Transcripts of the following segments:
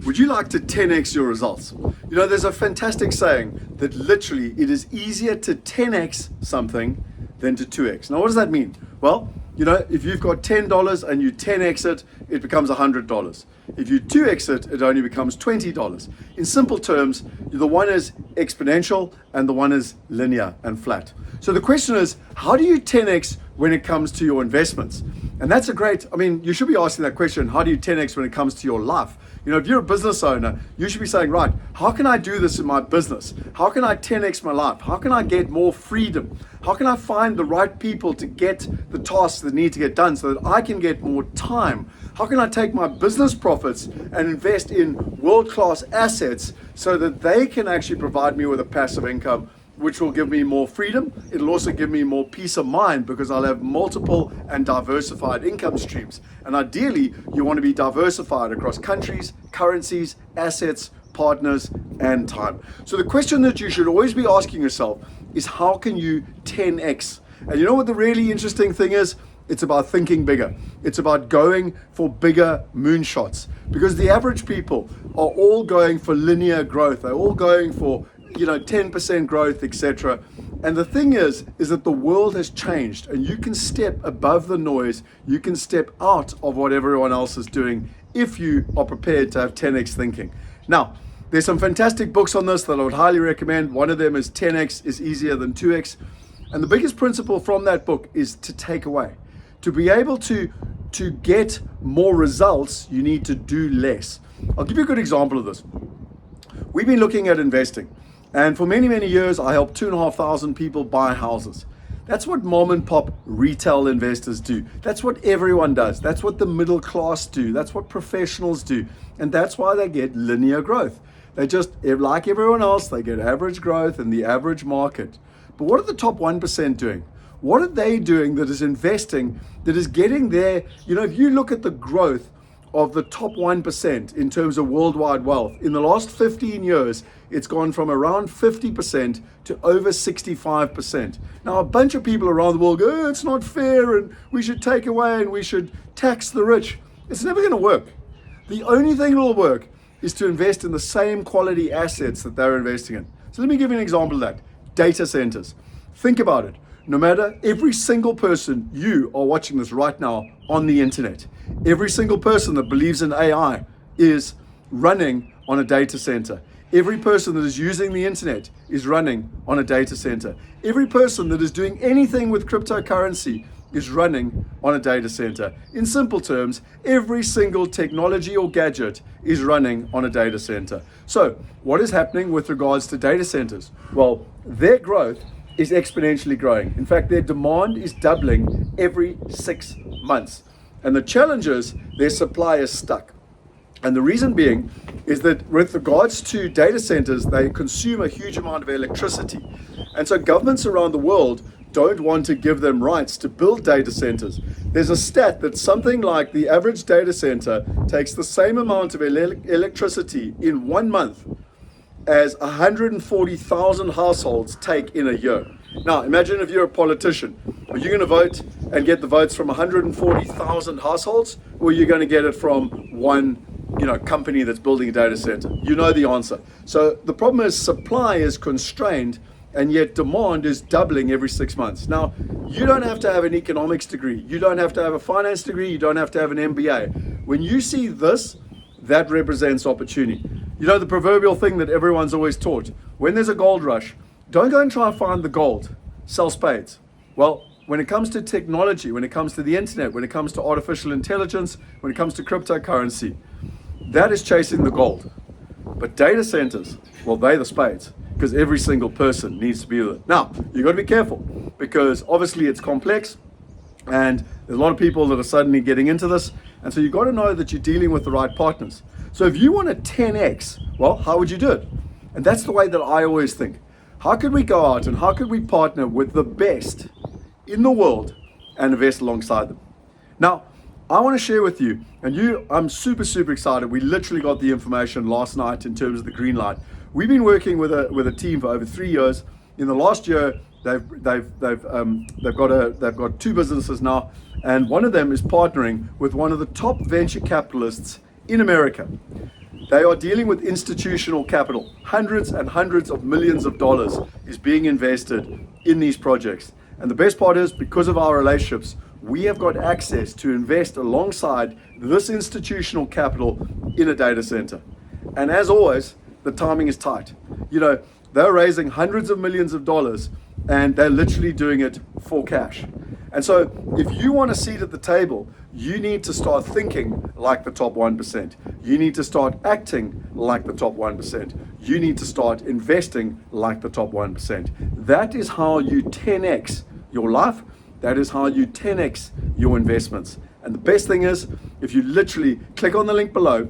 Would you like to 10x your results? You know, there's a fantastic saying that literally it is easier to 10x something than to 2x. Now, what does that mean? Well, you know, if you've got $10 and you 10x it, it becomes $100. If you 2x it, it only becomes $20. In simple terms, the one is exponential and the one is linear and flat. So the question is, how do you 10x when it comes to your investments? And that's a great, I mean, you should be asking that question, how do you 10x when it comes to your life? You know, if you're a business owner, you should be saying, right, how can I do this in my business? How can I 10x my life? How can I get more freedom? How can I find the right people to get the tasks that need to get done so that I can get more time? How can I take my business profits and invest in world-class assets so that they can actually provide me with a passive income, which will give me more freedom? It'll also give me more peace of mind because I'll have multiple and diversified income streams. And ideally, you want to be diversified across countries, currencies, assets, partners, and time. So the question that you should always be asking yourself is, how can you 10x? And you know what the really interesting thing is? It's about thinking bigger. It's about going for bigger moonshots, because the average people are all going for linear growth. They're all going for 10% growth, etc. And the thing is that the world has changed, and you can step above the noise. You can step out of what everyone else is doing if you are prepared to have 10x thinking. Now, there's some fantastic books on this that I would highly recommend. One of them is 10x is easier than 2x. And the biggest principle from that book is to take away. To be able to get more results, you need to do less. I'll give you a good example of this. We've been looking at investing. And for many, many years, I helped 2,500 people buy houses. That's what mom and pop retail investors do. That's what everyone does. That's what the middle class do. That's what professionals do. And that's why they get linear growth. They just, like everyone else, they get average growth in the average market. But what are the top 1% doing? What are they doing that is investing, that is getting there? You know, if you look at the growth of the top 1% in terms of worldwide wealth, in the last 15 years, it's gone from around 50% to over 65%. Now, a bunch of people around the world go, oh, it's not fair and we should take away and we should tax the rich. It's never going to work. The only thing that will work is to invest in the same quality assets that they're investing in. So let me give you an example of that. Data centers. Think about it. No matter, every single person, you are watching this right now on the internet. Every single person that believes in AI is running on a data center. Every person that is using the internet is running on a data center. Every person that is doing anything with cryptocurrency is running on a data center. In simple terms, every single technology or gadget is running on a data center. So what is happening with regards to data centers? Well, their growth is exponentially growing. In fact, their demand is doubling every 6 months. And the challenge is their supply is stuck. And the reason being is that with regards to data centers, they consume a huge amount of electricity. And so governments around the world don't want to give them rights to build data centers. There's a stat that something like the average data center takes the same amount of electricity in 1 month as 140,000 households take in a year. Now, imagine if you're a politician. Are you going to vote and get the votes from 140,000 households, or are you going to get it from one company that's building a data center? You know the answer. So the problem is supply is constrained, and yet demand is doubling every 6 months. Now, you don't have to have an economics degree. You don't have to have a finance degree. You don't have to have an MBA. When you see this, that represents opportunity. You know the proverbial thing that everyone's always taught. When there's a gold rush, don't go and try and find the gold. Sell spades. Well, when it comes to technology, when it comes to the internet, when it comes to artificial intelligence, when it comes to cryptocurrency, that is chasing the gold. But data centers, well, they're the spades, because every single person needs to be there. Now, you've got to be careful, because obviously it's complex, and there's a lot of people that are suddenly getting into this, and so you've got to know that you're dealing with the right partners. So if you want a 10x, well, how would you do it? And that's the way that I always think. How could we go out and how could we partner with the best in the world and invest alongside them? Now, I want to share with you, and I'm super, super excited. We literally got the information last night in terms of the green light. We've been working with a team for over 3 years. In the last year, they've got 2 businesses now, and one of them is partnering with one of the top venture capitalists in America. They are dealing with institutional capital. Hundreds and hundreds of millions of dollars is being invested in these projects. And the best part is, because of our relationships, we have got access to invest alongside this institutional capital in a data center. And as always, the timing is tight. You know, they're raising hundreds of millions of dollars and they're literally doing it for cash. And so if you want a seat at the table, you need to start thinking like the top 1%. You need to start acting like the top 1%. You need to start investing like the top 1%. That is how you 10x your life. That is how you 10x your investments. And the best thing is, if you literally click on the link below,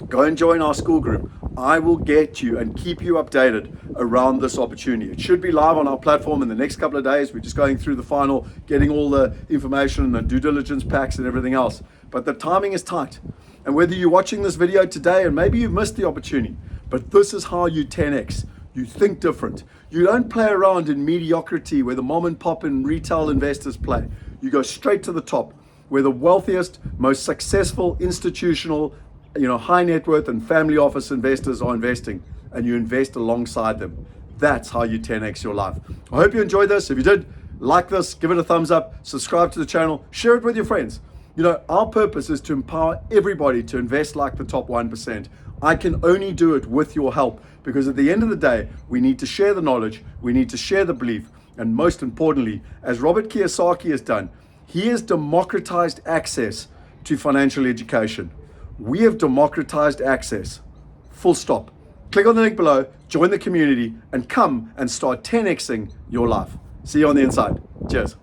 go and join our school group. I will get you and keep you updated around this opportunity. It should be live on our platform in the next couple of days. We're just going through the final, getting all the information and the due diligence packs and everything else. But the timing is tight. And whether you're watching this video today and maybe you've missed the opportunity, but this is how you 10x. You think different. You don't play around in mediocrity where the mom and pop and retail investors play. You go straight to the top, where the wealthiest, most successful institutional, high net worth and family office investors are investing, and you invest alongside them. That's how you 10x your life. I hope you enjoyed this. If you did, like this, give it a thumbs up, subscribe to the channel, share it with your friends. Our purpose is to empower everybody to invest like the top 1%. I can only do it with your help, because at the end of the day, we need to share the knowledge, we need to share the belief, and most importantly, as Robert Kiyosaki has done, he has democratized access to financial education. We have democratized access. Full stop. Click on the link below, join the community, and come and start 10xing your life. See you on the inside. Cheers.